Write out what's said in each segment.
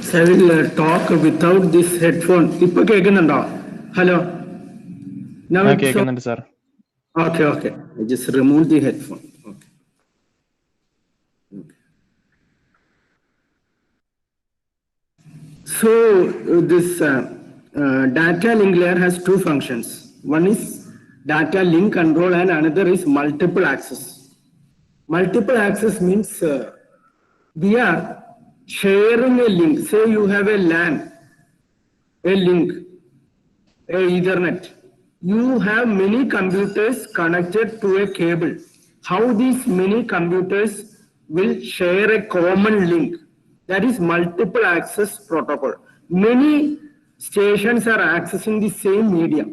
So I will talk without this headphone. ഇപ്പൊ കേൾക്കുന്നുണ്ടോ? Hello. Now it's കേൾക്കുന്നുണ്ട് sir. Okay. I just remove the headphone. Okay. So this data link layer has two functions. One is data link control and another is multiple access. Multiple access means we are sharing a link. Say you have a LAN, a link, a Ethernet. You have many computers connected to a cable. How these many computers will share a common link? That is multiple access protocol. Many stations are accessing the same medium.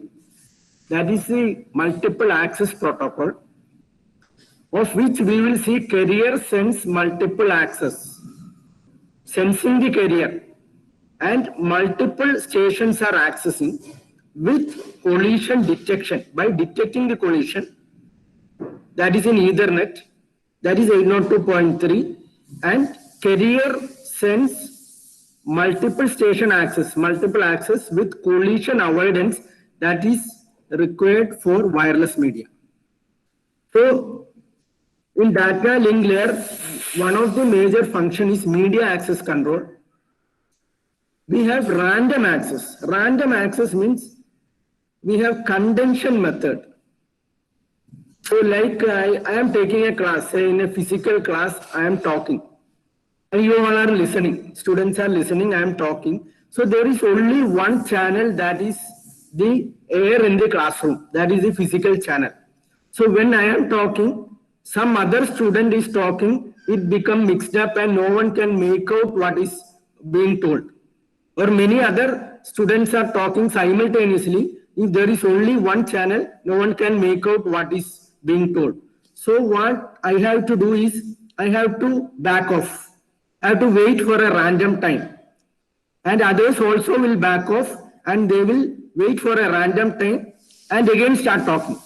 That is the multiple access protocol, of which we will see carrier sends multiple access, sensing the carrier, and multiple stations are accessing with collision detection. By detecting the collision, that is in Ethernet, that is 802.3, and carrier sends multiple station access, multiple access with collision avoidance that is required for wireless media. So in data link layer, one of the major function is media access control. We have random access. Random access means we have condension method. So like I am taking a class, say in a physical class, I am talking. And you all are listening. Students are listening, I am talking. So there is only one channel, that is the air in the classroom. That is the physical channel. So when I am talking, some other student is talking, it becomes mixed up and no one can make out what is being told. Or many other students are talking simultaneously. If there is only one channel, no one can make out what is being told. So what I have to do is, I have to back off. I have to wait for a random time. And others also will back off and they will wait for a random time and again start talking.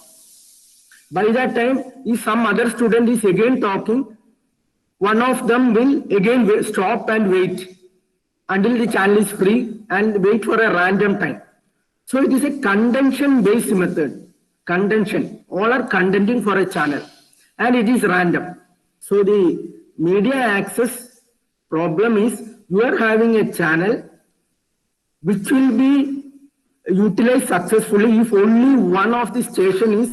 By that time, if some other student is again talking, one of them will again stop and wait until the channel is free and wait for a random time. So it is a condension based method. Condension. All are condenting for a channel and it is random. So the media access problem is, you are having a channel which will be utilized successfully if only one of the station is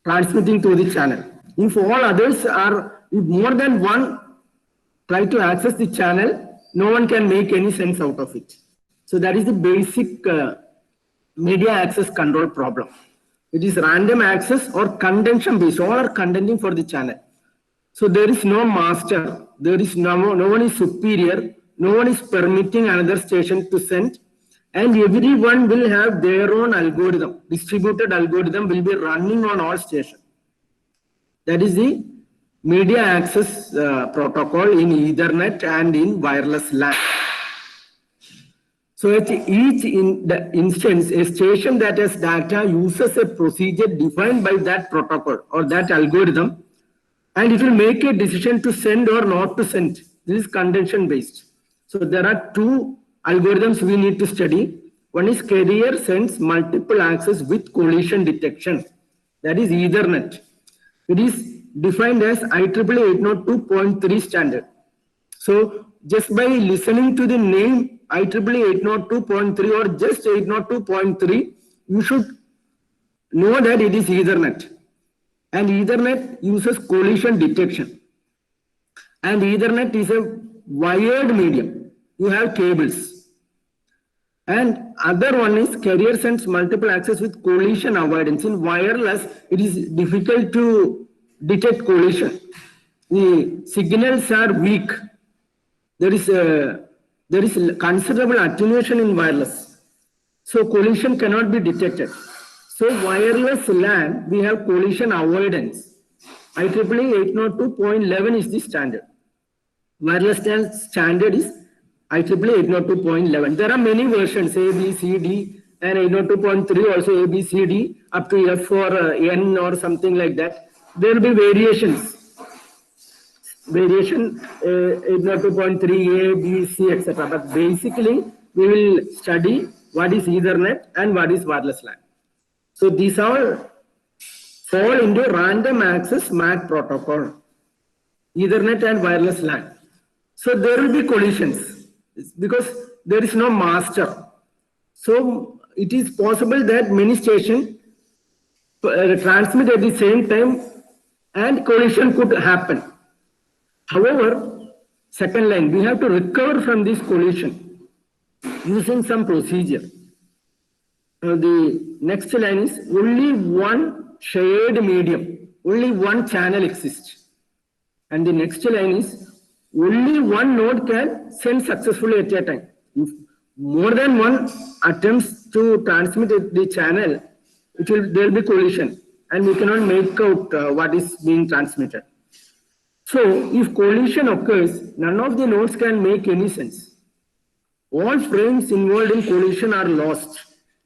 transmitting to the channel. If all others are, if more than one try to access the channel, no one can make any sense out of it. So that is the basic media access control problem. It is random access or condension based. All are condenting for the channel. So there is no master. There is no one is superior. No one is permitting another station to send. And everyone will have their own algorithm. Distributed algorithm will be running on all stations. That is the media access protocol in Ethernet and in wireless LAN. So at each instance, a station that has data uses a procedure defined by that protocol or that algorithm, and it will make a decision to send or not to send. This is condension based. So there are two algorithms we need to study. One is carrier sends multiple access with collision detection. That is Ethernet. It is defined as IEEE 802.3 standard. So just by listening to the name IEEE 802.3 or just 802.3, you should know that it is Ethernet. And Ethernet uses collision detection. And Ethernet is a wired medium. You have cables. And other one is carrier sends multiple access with collision avoidance. In wireless, it is difficult to detect collision. The signals are weak. There is considerable attenuation in wireless. So collision cannot be detected. So wireless LAN, we have collision avoidance. IEEE 802.11 is the standard. Wireless LAN standard is IEEE 802.11. There are many versions, A, B, C, D, and 802.3 also A, B, C, D, up to F or N or something like that. There will be variations. variation 802.3a, b, c, etc. But basically, we will study what is Ethernet and what is wireless LAN. So these all fall into random access MAC protocol, Ethernet and wireless LAN. So there will be collisions because there is no master. So it is possible that many stations transmit at the same time and collision could happen. However, second line, we have to recover from this collision using some procedure. The next line is only one shared medium, only one channel exists. And the next line is only one node can send successfully at a time. If more than one attempts to transmit the channel, there will be collision and we cannot make out what is being transmitted. So if collision occurs, none of the nodes can make any sense. All frames involved in collision are lost.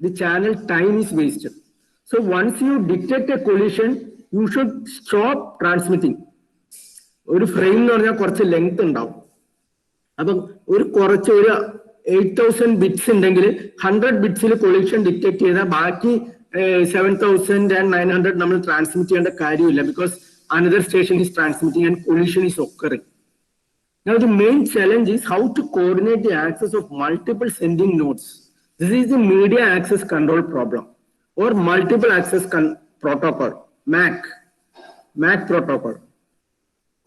The channel time is wasted. So once you detect a collision, you should stop transmitting. ഒരു frame എന്ന് പറഞ്ഞാൽ കുറച്ച് length ഉണ്ടാവും. അപ്പം കുറച്ച് 8,000 bits ഉണ്ടെങ്കിൽ 100 ബിറ്റ്സിൽ collision detect ചെയ്താൽ ബാക്കി 7,900 നമ്മൾ ട്രാൻസ്മിറ്റ് ചെയ്യേണ്ട കാര്യമില്ല because another station is transmitting and collision is occurring. Now the main challenge is how to coordinate the access of multiple sending nodes. This is the media access control problem or multiple access protocol, MAC protocol.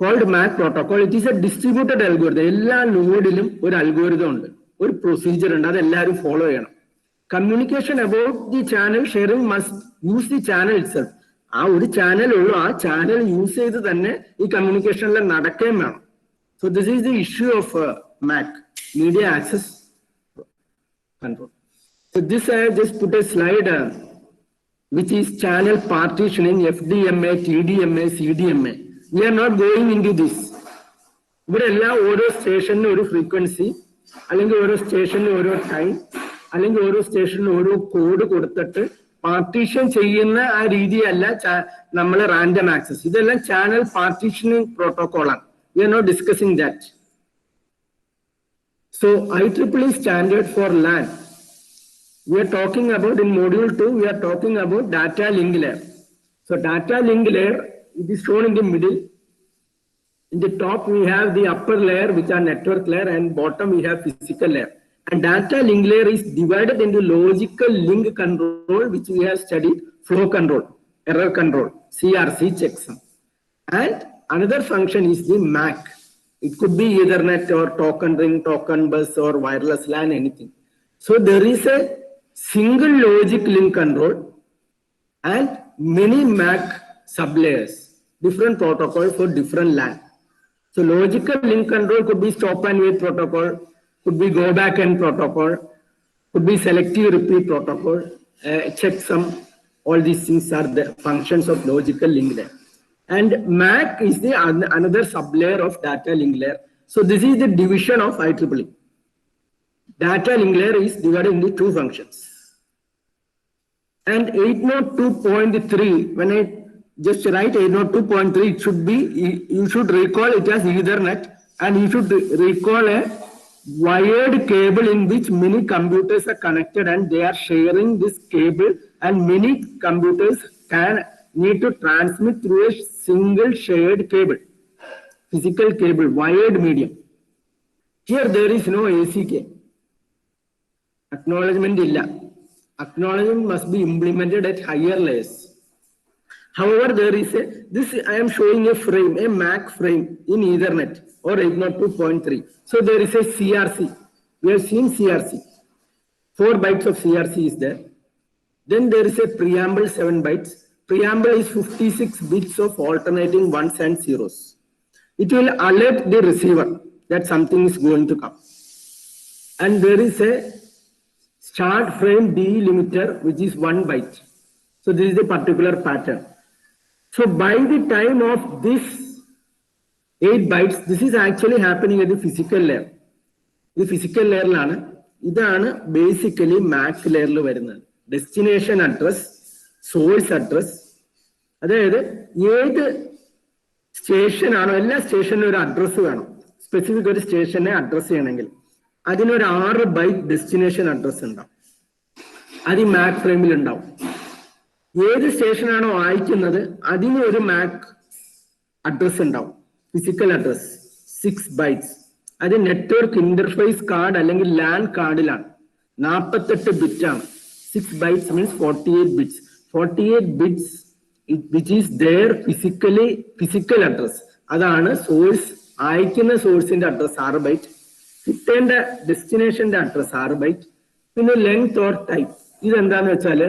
Called MAC protocol, it is a distributed algorithm. എല്ലാ നോഡിലും ഒരു algorithm ഉണ്ട്, ഒരു procedure ഉണ്ട്, അത് എല്ലാവരും follow ചെയ്യണം. Communication about the channel sharing must use the channel itself. ആ ഒരു ചാനൽ ഉള്ളൂ, ആ ചാനൽ യൂസ് ചെയ്ത് തന്നെ ഈ കമ്മ്യൂണിക്കേഷനിൽ നടക്കുകയും വേണം. So this is the issue of MAC, media access control. So this I have just put a slide which is channel partitioning, FDMA, TDMA, CDMA. We are not going into this. ഇവിടെ എല്ലാ ഓരോ സ്റ്റേഷനും ഒരു frequency, അല്ലെങ്കിൽ ഓരോ സ്റ്റേഷനും ഓരോ time, അല്ലെങ്കിൽ ഓരോ സ്റ്റേഷനും ഓരോ കോഡ് കൊടുത്തിട്ട് പാർട്ടീഷൻ ചെയ്യുന്ന ആ രീതിയല്ല നമ്മൾ റാൻഡം ആക്സസ്. ഇതെല്ലാം ചാനൽ പാർട്ടീഷനിങ് പ്രോട്ടോകോളാണ്. We are not discussing that. So IEEE standard for LAN. We are talking about in module 2, we are talking about data link layer. So data link layer, it is shown in the middle. In the top, we have the upper layer, which are network layer, and bottom we have physical layer. And data link layer is divided into logical link control, which we have studied, flow control, error control, CRC, checksum. And another function is the MAC. It could be Ethernet or token ring, token bus, or wireless LAN, anything. So there is a single logic link control and many MAC sublayers, different protocol for different LAN. So logical link control could be stop and wait protocol, could be go back and protocol, could be selective repeat protocol, checksum. All these things are the functions of logical link layer. And MAC is the another sublayer of data link layer. So this is the division of IEEE. Data link layer is divided into two functions. And 802.3, when I just write 802.3, it should be, you should recall it as Ethernet, and you should recall a wired cable in which many computers are connected and they are sharing this cable, and many computers need to transmit through a single shared cable, physical cable, wired medium. Here there is no ACK. Acknowledgement illa. Acknowledgement must be implemented at higher layers. However, there is this I am showing a frame, a MAC frame in Ethernet or 802.3. So there is a CRC. We have seen CRC. 4 bytes of CRC is there. Then there is a preamble, 7 bytes. Preamble is 56 bits of alternating ones and zeros. It will alert the receiver that something is going to come. And there is a start frame delimiter, which is 1 byte. So this is the particular pattern. So by the time of this 8 bytes, this is actually happening at the physical layer. The physical layer lana, idana basically MAC layer lo varunna. Destination address, source address. അതായത് ഏത് station ആണോ, എല്ലാ സ്റ്റേഷനും ഒരു address വേണം. Specific ഒരു സ്റ്റേഷനെ address ചെയ്യണമെങ്കിൽ അതിനൊരു 6 ബൈറ്റ് ഡെസ്റ്റിനേഷൻ അഡ്രസ് ഉണ്ടാവും. അത് ഈ മാക് ഫ്രെയിമിൽ ഉണ്ടാവും. ഏത് സ്റ്റേഷനാണോ അയക്കുന്നത് അതിന് ഒരു മാക് അഡ്രസ് ഉണ്ടാവും, ഫിസിക്കൽ അഡ്രസ് 6 ബൈറ്റ്സ്. അത് നെറ്റ്വർക്ക് ഇന്റർഫേസ് കാർഡ് അല്ലെങ്കിൽ ലാൻ കാർഡിലാണ്. 48 ബിറ്റ് ആണ്. 6 bytes means 48 bits. 48 bits which is their physical address. അതാണ് സോഴ്സ്, അയക്കുന്ന സോഴ്സിന്റെ അഡ്രസ് 6 ബൈറ്റ്, കിട്ടേണ്ട ഡെസ്റ്റിനേഷന്റെ അഡ്രസ് 6 ബൈറ്റ്. പിന്നെ ലെങ്ത് ഓർ ടൈപ്പ്. ഇതെന്താന്ന് വെച്ചാല്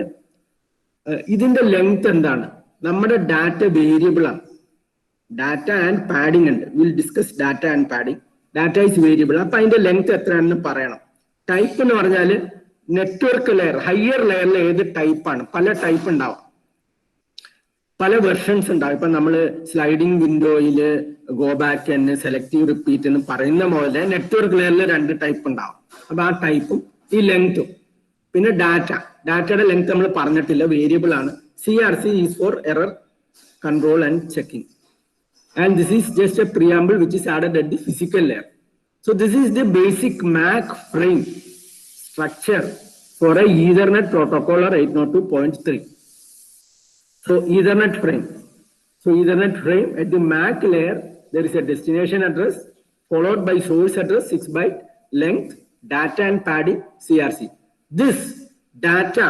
ഇതിന്റെ ലെങ്ത് എന്താണ്? നമ്മുടെ ഡാറ്റ വേരിയബിൾ ആണ്. ഡാറ്റ ആൻഡ് പാഡിംഗ് ഉണ്ട്. Will discuss data and padding. Data is variable. അപ്പൊ അതിന്റെ ലെങ്ത് എത്രയാണെന്ന് പറയണം. ടൈപ്പ് എന്ന് പറഞ്ഞാൽ നെറ്റ്വർക്ക് ലെയർ, ഹയർ ലെയറിൽ ഏത് ടൈപ്പാണ്. പല ടൈപ്പ് ഉണ്ടാവും, പല വെർഷൻസ് ഉണ്ടാവും. ഇപ്പൊ നമ്മൾ സ്ലൈഡിംഗ് വിൻഡോയില് ഗോ ബാക്ക് എന്ന് സെലക്റ്റീവ് റിപ്പീറ്റ് എന്ന് പറയുന്ന പോലെ നെറ്റ്വർക്ക് ലെയറിൽ 2 ടൈപ്പ് ഉണ്ടാവും. അപ്പൊ ആ ടൈപ്പും ഈ ലെങ്തും. പിന്നെ ഡാറ്റയുടെ ലെങ്ത് നമ്മൾ പറഞ്ഞിട്ടില്ല, വേരിയബിൾ ആണ്. CRC is for error control and checking, and this is just a preamble which is added at the physical layer. So this is the basic MAC frame structure for a Ethernet protocol or 802.3. So Ethernet frame. So Ethernet frame at the MAC layer, there is a destination address followed by source address 6 byte, length, data and padding, CRC. This data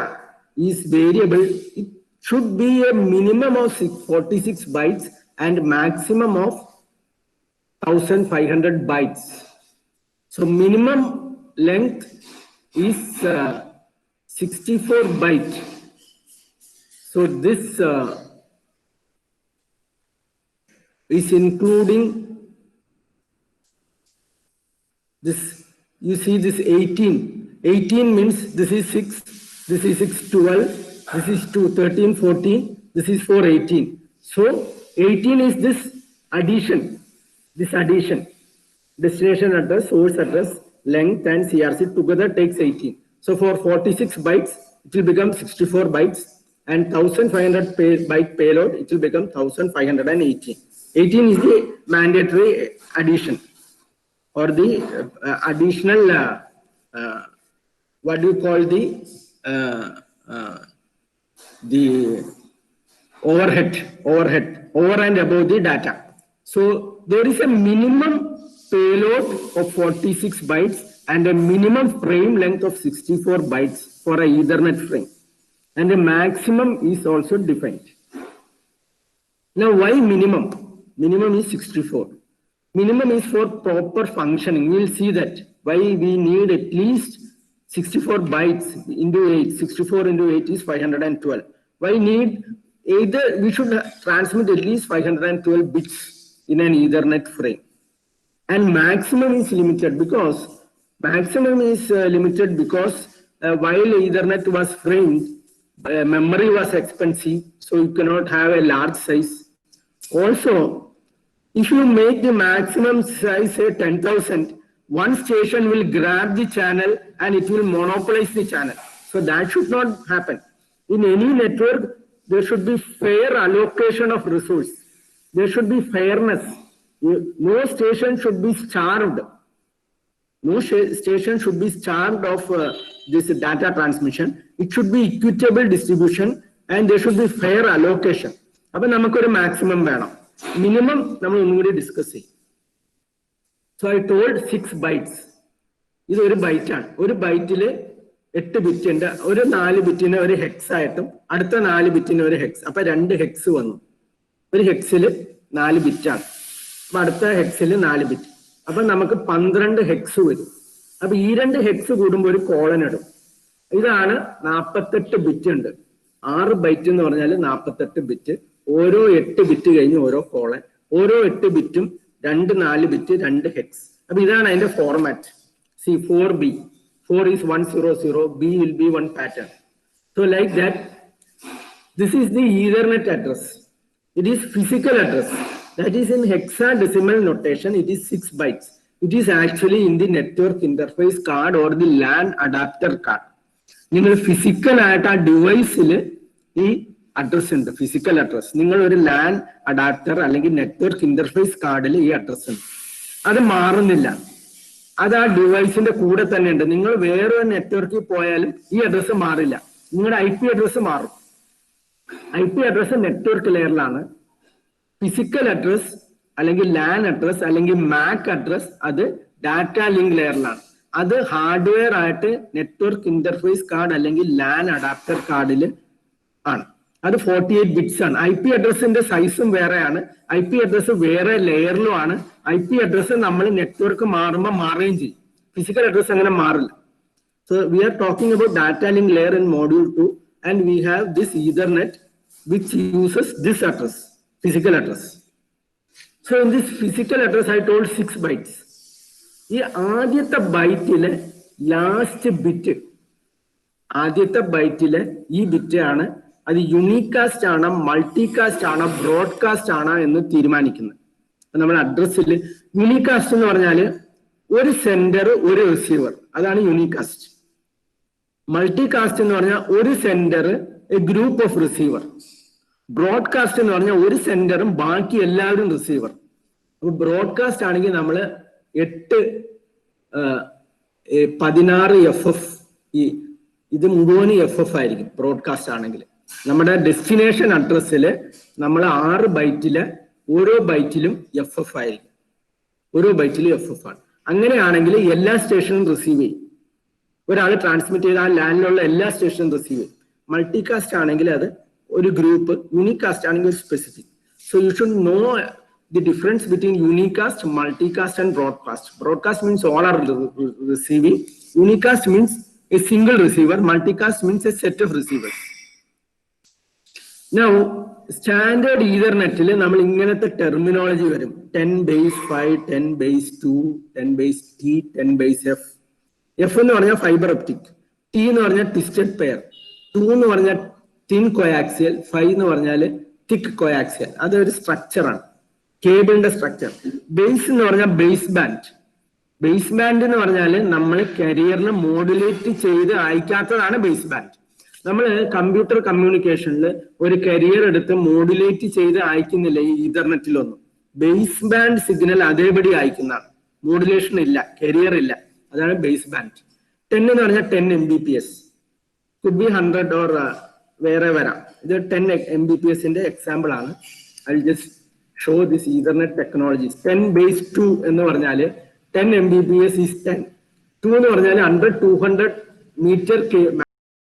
is variable. It should be a minimum of 46 bytes and maximum of 1500 bytes. So minimum length is 64 byte. So this is including this. You see this 18. 18 means this is 6, this is 6, 12, this is 2, 13, 14, this is 4, 18. So 18 is this addition. Destination address, source address, length and CRC together takes 18. So for 46 bytes, it will become 64 bytes, and 1500 byte payload, it will become 1518. 18 is the mandatory addition or the additional, what do you call the overhead over and above the data. So there is a minimum payload of 46 bytes and a minimum frame length of 64 bytes for a Ethernet frame, and the maximum is also defined. Now why minimum? Minimum is 64. Minimum is for proper functioning. We will see that why we need at least 64 bytes into 8. 64 into 8 is 512. Why need either? We should transmit at least 512 bits in an Ethernet frame. And maximum is limited because while Ethernet was framed, memory was expensive, so you cannot have a large size. Also, if you make the maximum size say 10,000, one station will grab the channel and it will monopolize the channel. So that should not happen. In any network, there should be fair allocation of resource. There should be fairness. No station should be starved. No station should be starved of this data transmission. It should be equitable distribution and there should be fair allocation. Appo namakku oru maximum venam. Minimum nammal onnudi discuss cheyum. So I told 6 bytes. This is 1 byte. 1 byte il 8 bit ഉണ്ട്. ഒരു 4 ബിറ്റിന് ഒരു HECS ആയിട്ടും അടുത്ത 4 ബിറ്റിന് ഒരു HECS. അപ്പൊ 2 HECS വന്നു. ഒരു ഹെക്സിൽ 4 ബിറ്റാണ്. അപ്പൊ അടുത്ത ഹെക്സിൽ 4 ബിറ്റ്. അപ്പൊ നമുക്ക് 12 ഹെക്സ് വരും. അപ്പൊ ഈ 2 ഹെക്സ് കൂടുമ്പോൾ ഒരു കോളൻ ഇടും. ഇതാണ് 48 ബിറ്റ് ഉണ്ട്. 6 ബൈറ്റ് എന്ന് പറഞ്ഞാൽ 48 ബിറ്റ്. ഓരോ 8 ബിറ്റ് കഴിഞ്ഞ് ഓരോ കോളൻ. ഓരോ 8 ബിറ്റും 2 4 ബിറ്റ് 2 ഹെക്സ്. അപ്പൊ ഇതാണ് അതിന്റെ format. See 4B. 4 is 100, B will be one pattern. So like that, this is the Ethernet address. It is physical address. That is in hexadecimal notation, it is 6 bytes. It is actually in the network interface card or the LAN adapter card. നിങ്ങൾ physical ആയിട്ട് ആ ഡിവൈസിൽ ഈ address ഉണ്ട്, physical address. നിങ്ങൾ ഒരു LAN adapter അല്ലെങ്കിൽ network interface കാർഡിൽ ഈ അഡ്രസ് ഉണ്ട്, അത് മാറുന്നില്ല. അത് ആ ഡിവൈസിന്റെ കൂടെ തന്നെ ഉണ്ട്. നിങ്ങൾ വേറൊരു നെറ്റ്വർക്കിൽ പോയാലും ഈ അഡ്രസ് മാറില്ല, നിങ്ങളുടെ IP അഡ്രസ് മാറും. IP അഡ്രസ് നെറ്റ്വർക്ക് ലെയറിലാണ്. ഫിസിക്കൽ അഡ്രസ് അല്ലെങ്കിൽ ലാൻ അഡ്രസ് അല്ലെങ്കിൽ MAC അഡ്രസ് അത് ഡാറ്റ ലിങ്ക് ലെയറിലാണ്. അത് ഹാർഡ്വെയർ ആയിട്ട് നെറ്റ്വർക്ക് ഇന്റർഫേസ് കാർഡ് അല്ലെങ്കിൽ ലാൻ അഡാപ്റ്റർ കാർഡിൽ ആണ്. അത് 48 ബിറ്റ്സ് ആണ്. IP അഡ്രസ്സിന്റെ സൈസും വേറെയാണ്, IP അഡ്രസ് വേറെ ലെയറിലും ആണ്. IP അഡ്രസ് നമ്മൾ നെറ്റ്വർക്ക് മാറുമ്പോൾ മാറുകയും ചെയ്യും, ഫിസിക്കൽ അഡ്രസ് അങ്ങനെ മാറില്ല. So we are talking about data link layer in module 2, and we have this Ethernet which uses this address, physical address. So in this physical address I told 6 bytes. ഈ ആദ്യത്തെ ബൈറ്റിലെ last bit, ആദ്യത്തെ ബൈറ്റിലെ ഈ bit ആണ് അത് യൂണികാസ്റ്റ് ആണോ multicast ആണോ broadcast ആണോ എന്ന് തീരുമാനിക്കുന്നത്. നമ്മൾ അഡ്രസ്സിൽ യൂണികാസ്റ്റ് എന്ന് പറഞ്ഞാൽ ഒരു സെൻഡർ ഒരു റിസീവർ, അതാണ് യൂണികാസ്റ്റ്. മൾട്ടികാസ്റ്റ് എന്ന് പറഞ്ഞാൽ ഒരു sender A group of receiver. Broadcast എന്ന് പറഞ്ഞാൽ ഒരു സെൻഡറും ബാക്കി എല്ലാവരും റിസീവർ. അപ്പൊ ബ്രോഡ്കാസ്റ്റ് ആണെങ്കിൽ നമ്മൾ 16 FF, ഇത് മുഴുവൻ FF ആയിരിക്കും ബ്രോഡ്കാസ്റ്റ് ആണെങ്കിൽ. നമ്മുടെ ഡെസ്റ്റിനേഷൻ അഡ്രസ്സിൽ നമ്മൾ 6 ബൈറ്റില് ഓരോ ബൈറ്റിലും FF ആയിരിക്കും, ഓരോ ബൈറ്റിലും FF ആണ്. അങ്ങനെയാണെങ്കിൽ എല്ലാ സ്റ്റേഷനും റിസീവ് ചെയ്യും, ഒരാൾ ട്രാൻസ്മിറ്റ് ചെയ്ത് ആ ലാൻഡിലുള്ള എല്ലാ സ്റ്റേഷനും റിസീവ് ചെയ്യും. മൾട്ടികാസ്റ്റ് ആണെങ്കിൽ അത് ഒരു ഗ്രൂപ്പ്, യൂണികാസ്റ്റ് ആണെങ്കിൽ specific. So you should know the difference between unicast, multicast and broadcast. Broadcast means all are receiving. Unicast means a single receiver. Multicast means a set of receivers. Now, standard Ethernet നമ്മൾ ഇങ്ങനത്തെ terminology വരും. 10/5, 10/2, 10/T, 10/F. F എന്ന് പറഞ്ഞാൽ fibre optic, T എന്ന് പറഞ്ഞാൽ twisted pair, 2 എന്ന് പറഞ്ഞാൽ thin coaxial, 5 എന്ന് പറഞ്ഞാൽ തിക്ക് കോയാക്സിയൽ. അതൊരു സ്ട്രക്ചറാണ്, കേബിളിന്റെ സ്ട്രക്ചർ. ബേസ് എന്ന് പറഞ്ഞാൽ ബേസ് ബാൻഡ്. ബേസ് ബാൻഡ് എന്ന് പറഞ്ഞാൽ നമ്മൾ കരിയറിന് മോഡുലേറ്റ് ചെയ്ത് അയക്കാത്തതാണ് ബേസ് ബാൻഡ്. നമ്മൾ കമ്പ്യൂട്ടർ കമ്മ്യൂണിക്കേഷനിൽ ഒരു കരിയർ എടുത്ത് മോഡുലേറ്റ് ചെയ്ത് അയക്കുന്നില്ല ഈ ഈതർനെറ്റിലൊന്നും. ബേസ് ബാൻഡ് സിഗ്നൽ അതേപടി അയക്കുന്നതാണ്, മോഡുലേഷൻ ഇല്ല, കരിയർ ഇല്ല, അതാണ് ബേസ് ബാൻഡ്. 10 എന്ന് പറഞ്ഞാൽ 10 Mbps, കുഡ് ബി 100 ഓർ വേറെ വരാം. ഇത് 10 Mbps എക്സാമ്പിൾ ആണ്. I just show this Ethernet technologies. 10/2 എന്ന് പറഞ്ഞാൽ 10 Mbps is 10. 2 എന്ന് പറഞ്ഞാൽ 100-200 meter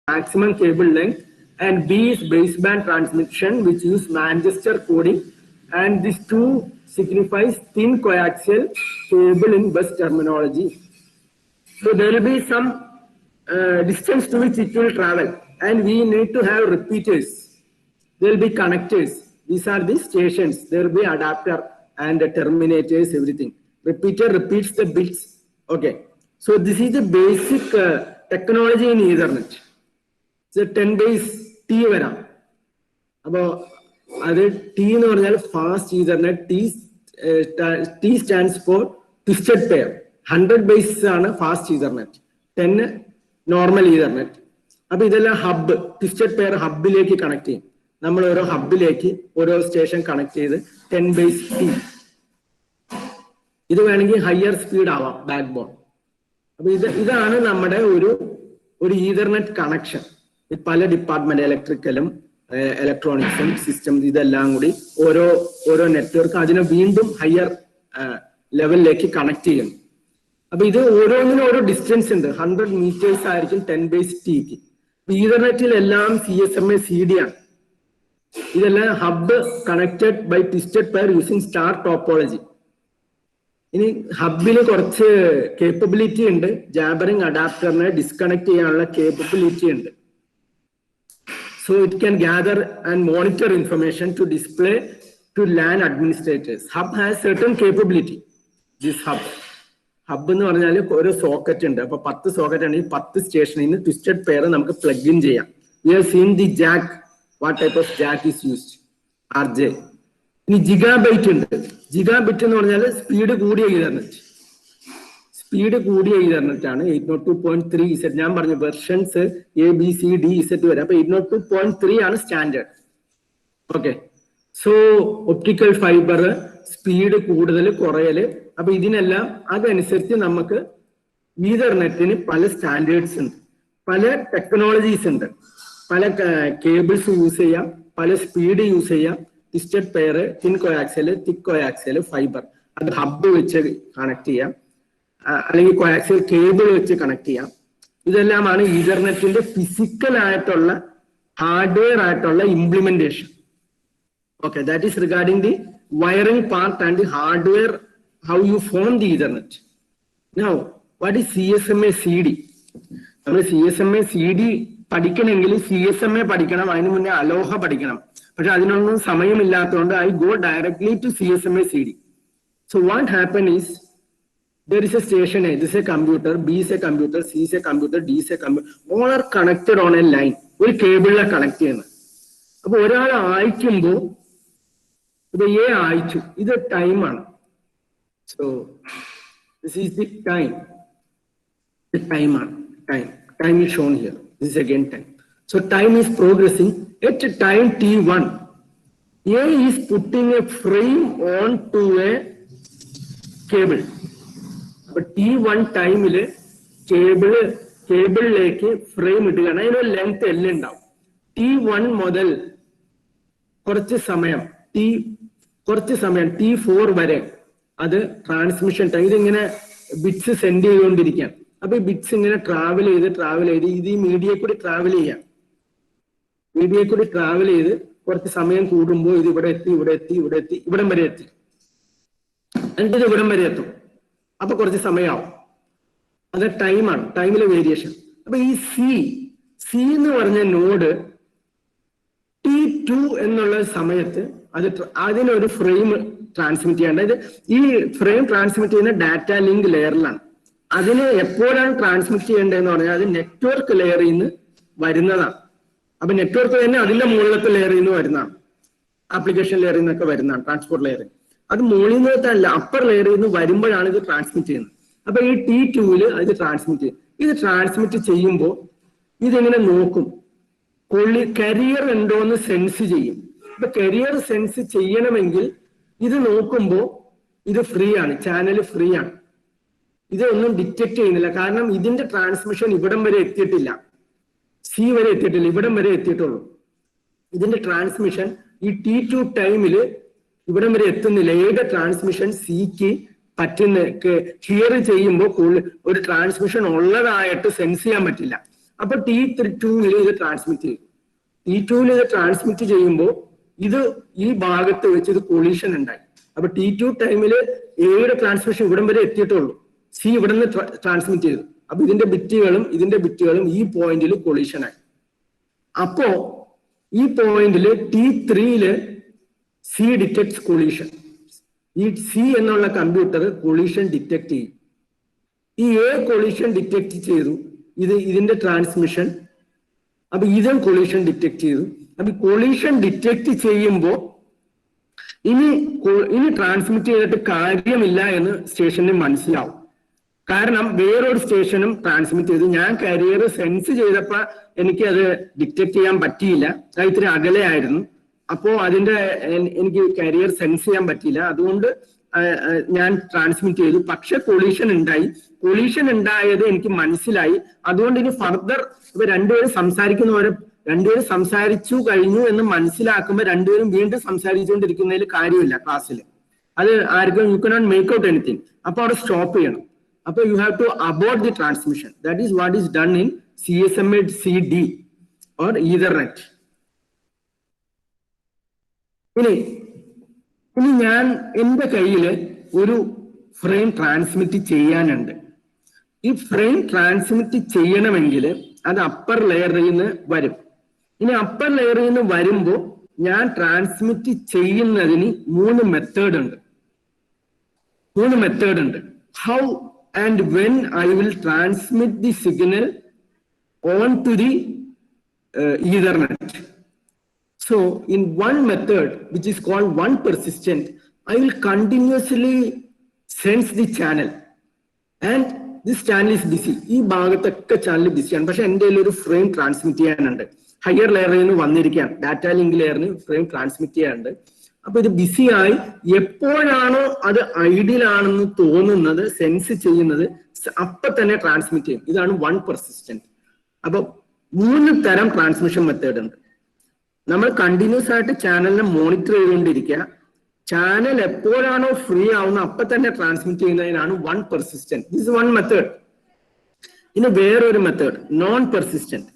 maximum cable length, and B is baseband transmission which use Manchester coding, and this 2 signifies thin coaxial cable in bus terminology. So there will be some distance to which it will travel, and we need to have repeaters. There will be connectors. These are the stations. There will be adapter and the terminators, everything. Repeater repeats the bits. Okay. So this is the basic technology in Ethernet. So 10/T വരാം. അപ്പോൾ അത് T എന്ന് പറഞ്ഞാൽ fast Ethernet. T stands for twisted pair. 100 base ആണ് fast Ethernet. 10 normal Ethernet. അപ്പൊ ഇതെല്ലാം hub, twisted pair ഹബ്ബിലേക്ക് connect ചെയ്യും. നമ്മൾ ഓരോ ഹബ്ബിലേക്ക് ഓരോ സ്റ്റേഷൻ കണക്ട് ചെയ്ത് 10/T. ഇത് വേണമെങ്കിൽ ഹയർ സ്പീഡ് ആവാം ബാക്ക് ബോൺ. അപ്പൊ ഇതാണ് നമ്മുടെ ഒരു ഈതർനെറ്റ് കണക്ഷൻ. പല ഡിപ്പാർട്ട്മെന്റ്, ഇലക്ട്രിക്കലും ഇലക്ട്രോണിക്സും സിസ്റ്റം, ഇതെല്ലാം കൂടി ഓരോ നെറ്റ്വർക്ക് അതിനെ വീണ്ടും ഹയർ ലെവലിലേക്ക് കണക്ട് ചെയ്യുന്നു. അപ്പൊ ഇത് ഓരോന്നിനും ഓരോ ഡിസ്റ്റൻസ് ഉണ്ട്. 100 meters ആയിരിക്കും 10/T. ഈതർനെറ്റിൽ എല്ലാം CSMA CD ആണ്. ഇതെല്ലാം hub connected by twisted pair using star topology. ഇനി ഹബിന് കുറച്ച് കേപ്പബിലിറ്റി ഉണ്ട്. ജാബറിംഗ് അഡാപ്റ്ററിനെ ഡിസ്കണക്ട് ചെയ്യാനുള്ള കേപ്പബിലിറ്റി ഉണ്ട്. So it can gather and monitor information to display to LAN administrators. Hub has certain capability. This hub എന്ന് പറഞ്ഞാൽ ഓരോ സോക്കറ്റ് ഉണ്ട്. അപ്പൊ 10 സോക്കറ്റ് ആണെങ്കിൽ 10 സ്റ്റേഷനിൽ നിന്ന് ട്വിസ്റ്റഡ് പെയർ നമുക്ക് പ്ലഗ് ഇൻ ചെയ്യാം. We have seen the Jack. What type of jack is used? RJ. ഇനി ജിഗാബൈറ്റ് ഉണ്ട്. ജിഗാബിറ്റ് എന്ന് പറഞ്ഞാൽ സ്പീഡ് കൂടിയ ഈതർനെറ്റ്. സ്പീഡ് കൂടിയ ഈതർനെറ്റ് ആണ്. 802.3Z. ഞാൻ പറഞ്ഞു വെർഷൻസ് ABCDZ വരെ. അപ്പൊ 802.3 ആണ് standard. Okay. So optical fibre speed കൂടുതൽ കുറയല്, അപ്പൊ ഇതിനെല്ലാം അതനുസരിച്ച് നമുക്ക് ഈതർനെറ്റിന് പല സ്റ്റാൻഡേർഡ്സ് ഉണ്ട്, പല ടെക്നോളജീസ് ഉണ്ട്, പല കേബിൾസ് യൂസ് ചെയ്യാം, പല സ്പീഡ് യൂസ് ചെയ്യാം, ട്വിസ്റ്റഡ് പെയർ, തിൻ കോയാക്സിയൽ, തിക്ക് കോയാക്സിയൽ, ഫൈബർ, അത് ഹബ്ബ് വെച്ച് കണക്ട് ചെയ്യാം, അല്ലെങ്കിൽ കോയാക്സിയൽ കേബിൾ വെച്ച് കണക്ട് ചെയ്യാം. ഇതെല്ലാമാണ് ഈതർനെറ്റിന്റെ ഫിസിക്കൽ ആയിട്ടുള്ള ഹാർഡ്വെയർ ആയിട്ടുള്ള implementation. Okay, that is regarding the wiring part and the hardware, how you form the Ethernet. Now, what is CSMA CD? നമ്മൾ CSMA CD പഠിക്കണമെങ്കിൽ CSMA പഠിക്കണം, അതിന് മുന്നേ അലോഹ പഠിക്കണം. പക്ഷെ അതിനൊന്നും സമയമില്ലാത്തതുകൊണ്ട് I go directly to CSMA CD. So what happened is, there is a station A, this is a computer, B is a computer, C is a computer, D is a computer, all are connected on a line. ഒരു കേബിളിലാണ് connect ചെയ്യുന്നത്. അപ്പൊ ഒരാൾ അയക്കുമ്പോൾ ഇത് A അയച്ചു, ഇത് ടൈമാണ്. So this is the time, ടൈമാണ്, time is shown here, this is again time. So time is progressing. At time T1, A is putting a frame onto a cable. അപ്പൊ T1 ടൈമില് കേബിളിലേക്ക് frame ഇടുകയാണ്. അതിനൊരു length എല്ലാം ഉണ്ടാവും. T1 മുതൽ കുറച്ച് സമയം T4 വരെ അത് ട്രാൻസ്മിഷൻ ടൈം. ഇതിങ്ങനെ ബിറ്റ്സ് സെൻഡ് ചെയ്തുകൊണ്ടിരിക്കുകയാണ്. അപ്പൊ ഈ ബിറ്റ്സ് ഇങ്ങനെ ട്രാവൽ ചെയ്ത് ഇത് ഈ മീഡിയയിൽ കൂടി ട്രാവൽ ചെയ്ത് കുറച്ച് സമയം കൂടുമ്പോൾ ഇത് ഇവിടെ എത്തി ഇവിടം വരെ എത്തി, എന്നിട്ട് ഇത് ഇവിടം വരെ എത്തും. അപ്പൊ കുറച്ച് സമയമാവും. അത് ടൈമാണ്, ടൈമിലെ വേരിയേഷൻ. അപ്പൊ ഈ സി എന്ന് പറഞ്ഞ നോഡ് T2 എന്നുള്ള സമയത്ത് അതിനൊരു ഫ്രെയിം ട്രാൻസ്മിറ്റ് ചെയ്യേണ്ട. ഇത് ഈ ഫ്രെയിം ട്രാൻസ്മിറ്റ് ചെയ്യുന്ന ഡാറ്റ ലിങ്ക് ലെയറിലാണ്. അതിന് എപ്പോഴാണ് ട്രാൻസ്മിറ്റ് ചെയ്യേണ്ടതെന്ന് പറഞ്ഞാൽ അത് നെറ്റ്വർക്ക് ലെയറിൽ നിന്ന് വരുന്നതാണ്. അപ്പൊ നെറ്റ്വർക്ക് തന്നെ അതിന്റെ മുകളിലത്തെ ലെയറിൽ നിന്ന് വരുന്നതാണ്, ആപ്ലിക്കേഷൻ ലെയറിൽ നിന്നൊക്കെ വരുന്നതാണ്, ട്രാൻസ്പോർട്ട് ലെയറിൽ. അത് മുകളിൽ നിന്നല്ല, അപ്പർ ലെയറിൽ നിന്ന് വരുമ്പോഴാണ് ഇത് ട്രാൻസ്മിറ്റ് ചെയ്യുന്നത്. അപ്പൊ ഈ T2 അത് ട്രാൻസ്മിറ്റ് ചെയ്യും. ഇത് ട്രാൻസ്മിറ്റ് ചെയ്യുമ്പോൾ ഇതിങ്ങനെ നോക്കും, കരിയർ ഉണ്ടോ എന്ന് സെൻസ് ചെയ്യും. ഇപ്പൊ കരിയർ സെൻസ് ചെയ്യണമെങ്കിൽ ഇത് നോക്കുമ്പോൾ ഇത് ഫ്രീ ആണ്, ചാനൽ ഫ്രീ ആണ്, ഇതൊന്നും ഡിറ്റക്ട് ചെയ്യുന്നില്ല. കാരണം ഇതിന്റെ ട്രാൻസ്മിഷൻ ഇവിടം വരെ എത്തിയിട്ടില്ല, സി വരെ എത്തിയിട്ടില്ല, ഇവിടം വരെ എത്തിയിട്ടുള്ളൂ. ഇതിന്റെ ട്രാൻസ്മിഷൻ ഈ T2 ടൈമില് ഇവിടം വരെ എത്തുന്നില്ല. ഏത് ട്രാൻസ്മിഷൻ സിക്ക് പറ്റുന്ന ഹിയർ ചെയ്യുമ്പോൾ ഒരു ട്രാൻസ്മിഷൻ ഉള്ളതായിട്ട് സെൻസ് ചെയ്യാൻ പറ്റില്ല. അപ്പൊ T2 ഇത് ട്രാൻസ്മിറ്റ് ചെയ്യും. T2 ഇത് ട്രാൻസ്മിറ്റ് ചെയ്യുമ്പോൾ ഇത് ഈ ഭാഗത്ത് വെച്ച് ഇത് കൊളീഷൻ ഉണ്ടായി. അപ്പൊ T2 ടൈമില് എയുടെ ട്രാൻസ്മിഷൻ ഇവിടം വരെ എത്തിയിട്ടുള്ളൂ, സി ഇവിടെ നിന്ന് ട്രാൻസ്മിറ്റ് ചെയ്തു. അപ്പൊ ഇതിന്റെ ബിറ്റുകളും ഈ പോയിന്റിൽ കൊളീഷനായി. അപ്പോ ഈ പോയിന്റില് T3 സി ഡിറ്റക്ട്സ് കൊളീഷൻ. ഈ സി എന്നുള്ള കമ്പ്യൂട്ടർ കൊളീഷൻ ഡിറ്റക്ട് ചെയ്യും. ഈ എ കൊളീഷൻ ഡിറ്റക്ട് ചെയ്തു, ഇതിന്റെ ട്രാൻസ്മിഷൻ. അപ്പൊ ഇതും കൊളീഷൻ ഡിറ്റക്ട് ചെയ്തു. അപ്പൊ കൊളീഷൻ ഡിറ്റക്ട് ചെയ്യുമ്പോൾ ഇനി ട്രാൻസ്മിറ്റ് ചെയ്തിട്ട് കാര്യമില്ല എന്ന് സ്റ്റേഷന് മനസ്സിലാവും. കാരണം വേറൊരു സ്റ്റേഷനും ട്രാൻസ്മിറ്റ് ചെയ്തു. ഞാൻ കരിയർ സെൻസ് ചെയ്തപ്പോ എനിക്ക് അത് ഡിറ്റക്ട് ചെയ്യാൻ പറ്റിയില്ല, അത് ഇത്തിരി അകലെ ആയിരുന്നു. അപ്പോ എനിക്ക് കരിയർ സെൻസ് ചെയ്യാൻ പറ്റിയില്ല, അതുകൊണ്ട് ഞാൻ ട്രാൻസ്മിറ്റ് ചെയ്തു. പക്ഷെ കൊളീഷൻ ഉണ്ടായത് എനിക്ക് മനസ്സിലായി. അതുകൊണ്ട് ഇനി ഫർദർ ഇപ്പൊ രണ്ടുപേരും സംസാരിച്ചു കഴിഞ്ഞു എന്ന് മനസ്സിലാക്കുമ്പോൾ രണ്ടുപേരും വീണ്ടും സംസാരിച്ചുകൊണ്ടിരിക്കുന്നതിൽ കാര്യമില്ല ക്ലാസ്സിൽ. അത് ആർക്കും you cannot make out anything. അപ്പൊ അവിടെ സ്റ്റോപ്പ് ചെയ്യണം. അപ്പൊ you have to abort the transmission. That is what is done in CSMA CD or Ethernet. ഇനി ഞാൻ എന്റെ കയ്യില് ഒരു ഫ്രെയിം ട്രാൻസ്മിറ്റ് ചെയ്യാനുണ്ട്. ഈ ഫ്രെയിം ട്രാൻസ്മിറ്റ് ചെയ്യണമെങ്കിൽ അത് അപ്പർ ലെയറിൽ നിന്ന് വരും. ഇനി അപ്പർ ലെയറിൽ നിന്ന് വരുമ്പോൾ ഞാൻ ട്രാൻസ്മിറ്റ് ചെയ്യുന്നതിന് മൂന്ന് മെത്തേഡ് ഉണ്ട്. How and when I will transmit the signal onto the Ethernet. So in one method, which is called one persistent, I will continuously sense the channel and this channel is busy. ഈ ഭാഗത്തൊക്കെ channel ബിസിയാണ്, പക്ഷെ എൻ്റെ ഒരു frame transmit ചെയ്യാനുണ്ട്. Higher ലെയറിൽ നിന്ന് വന്നിരിക്കുകയാണ്. ഡാറ്റ ലിങ്ക് ലെയറിന് ഫ്രെയിം ട്രാൻസ്മിറ്റ് ചെയ്യാറുണ്ട്. അപ്പൊ ഇത് ബിസിയായി എപ്പോഴാണോ അത് ഐഡിയൽ ആണെന്ന് തോന്നുന്നത്, സെൻസ് ചെയ്യുന്നത്, അപ്പൊ തന്നെ ട്രാൻസ്മിറ്റ് ചെയ്യും. ഇതാണ് വൺ പെർസിസ്റ്റന്റ്. അപ്പൊ 3 തരം ട്രാൻസ്മിഷൻ മെത്തേഡ് ഉണ്ട്. നമ്മൾ കണ്ടിന്യൂസ് ആയിട്ട് ചാനലിനെ മോണിറ്റർ ചെയ്തുകൊണ്ടിരിക്കുക. ചാനൽ എപ്പോഴാണോ ഫ്രീ ആവുന്നത് അപ്പൊ തന്നെ ട്രാൻസ്മിറ്റ് ചെയ്യുന്നതിനാണ് one persistent. This one method. ഇനി വേറൊരു മെത്തേഡ് നോൺ പെർസിസ്റ്റന്റ്.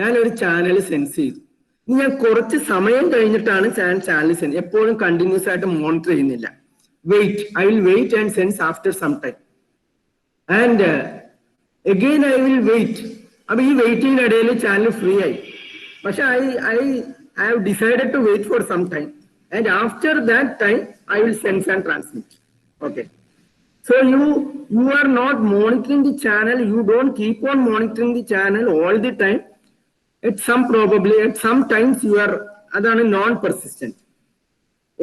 ഞാനൊരു ചാനൽ സെൻസ് ചെയ്തു. ഇനി ഞാൻ കുറച്ച് സമയം കഴിഞ്ഞിട്ടാണ് ചാനൽ സെൻസ്, എപ്പോഴും കണ്ടിന്യൂസ് ആയിട്ട് മോണിറ്റർ ചെയ്യുന്നില്ല. Wait, I will wait and sense after some time and again I will wait. അപ്പൊ ഈ വെയിറ്റിംഗ് ഇടയിൽ ചാനൽ ഫ്രീ ആയി. പക്ഷെ I have decided to wait for some time and after that time I will sense and transmit. Okay. So you are not monitoring the channel. You don't keep on monitoring the channel all the time. At some times you are, അതാണ് non persistent.